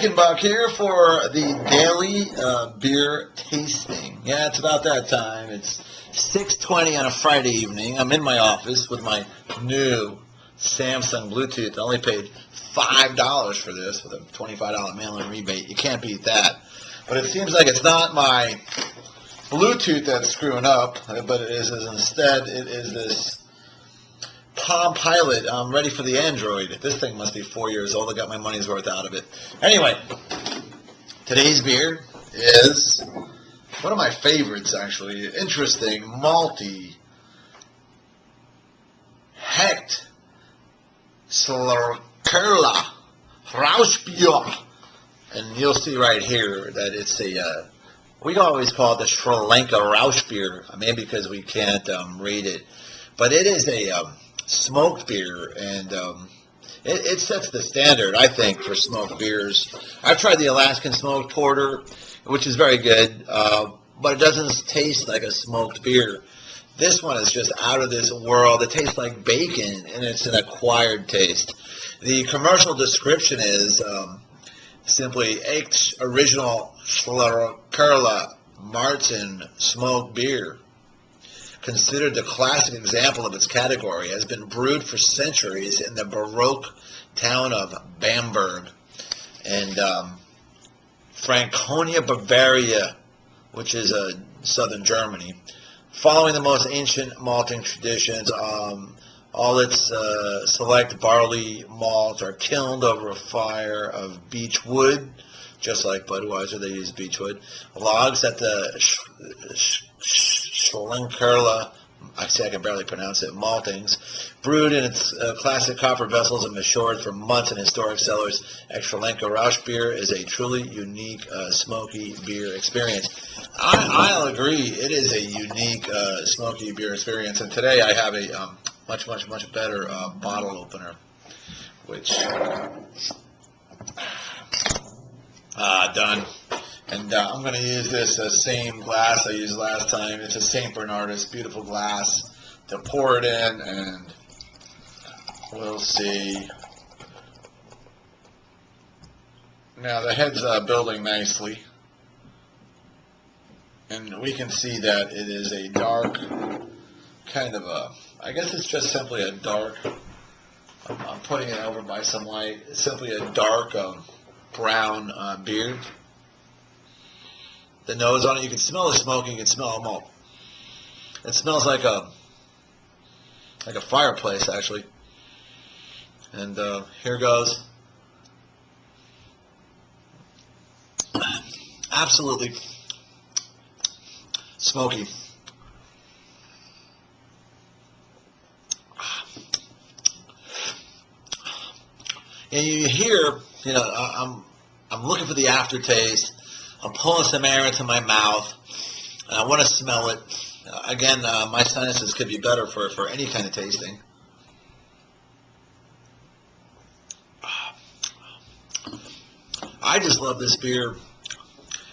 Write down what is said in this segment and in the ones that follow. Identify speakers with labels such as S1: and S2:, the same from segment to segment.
S1: Reichenbach here for the daily beer tasting. Yeah, it's about that time. It's 6:20 on a Friday evening. I'm in my office with my new Samsung Bluetooth. I only paid $5 for this with a $25 mail-in rebate. You can't beat that. But it seems like it's not my Bluetooth that's screwing up, but it is instead it is this Palm Pilot. I'm ready for the Android. This thing must be 4 years old. I got my money's worth out of it. Anyway, today's beer is one of my favorites, actually. Interesting, malty, Hecht Slurkerla Rauschbier. And you'll see right here that it's a, we always call it the Sri Lanka Rauschbier, maybe because we can't read it. But it is a smoked beer, and it sets the standard, I think, for smoked beers. I've tried the Alaskan smoked porter, which is very good, but it doesn't taste like a smoked beer. This one is just out of this world. It tastes like bacon, and it's an acquired taste. The commercial description is simply Echt Original Slurkerla Martin Smoked Beer. Considered the classic example of its category, has been brewed for centuries in the Baroque town of Bamberg and Franconia, Bavaria, which is southern Germany. Following the most ancient malting traditions, all its select barley malts are kilned over a fire of beech wood, just like Budweiser, they use beech wood. Logs at the Schlenkerla, I can barely pronounce it, maltings, brewed in its classic copper vessels and matured for months in historic cellars. Extralenka Rauschbier is a truly unique smoky beer experience. I'll agree, it is a unique smoky beer experience, and today I have a much better bottle opener, which done. And I'm going to use this same glass I used last time. It's a St. Bernardus, beautiful glass to pour it in, and we'll see. Now the head's building nicely, and we can see that it is a dark, kind of a, I guess it's just simply a dark, I'm putting it over by some light, it's simply a dark brown beer. The nose on it, you can smell the smoking, you can smell the malt. It smells like a fireplace, actually. And here goes. Absolutely smoky. And you hear, you know, I'm looking for the aftertaste. I'm pulling some air into my mouth, and I want to smell it. Again, my sinuses could be better for any kind of tasting. I just love this beer.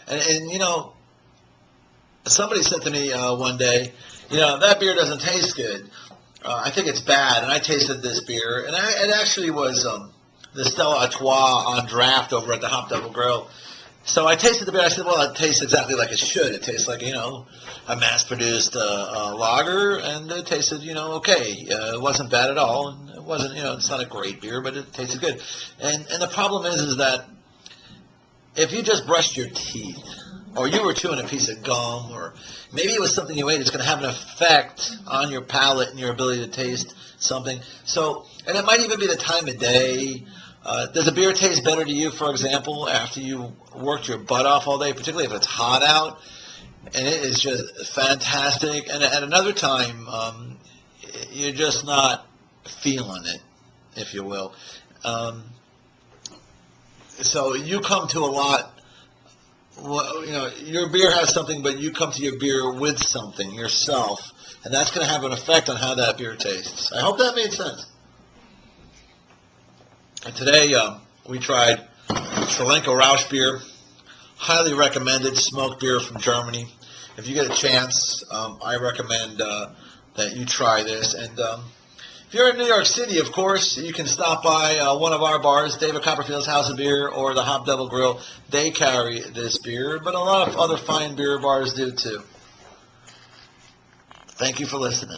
S1: And you know, somebody said to me one day, you know, that beer doesn't taste good. I think it's bad. And I tasted this beer, and it actually was the Stella Artois on draft over at the Hop Double Grill. So I tasted the beer. I said, well, it tastes exactly like it should. It tastes like, you know, a mass-produced lager, and it tasted, you know, okay. It wasn't bad at all, and it wasn't, you know, it's not a great beer, but it tasted good. And the problem is that if you just brushed your teeth, or you were chewing a piece of gum, or maybe it was something you ate, it's going to have an effect on your palate and your ability to taste something. So, and it might even be the time of day. Does a beer taste better to you, for example, after you worked your butt off all day, particularly if it's hot out, and it is just fantastic, and at another time, you're just not feeling it, if you will. So you come to a lot, you know, your beer has something, but you come to your beer with something yourself, and that's going to have an effect on how that beer tastes. I hope that made sense. And today we tried Sri Lanka Rauschbier, highly recommended smoked beer from Germany. If you get a chance, I recommend that you try this. And If you're in New York City, of course, you can stop by one of our bars, David Copperfield's House of Beer or the Hop Devil Grill. They carry this beer, but a lot of other fine beer bars do too. Thank you for listening.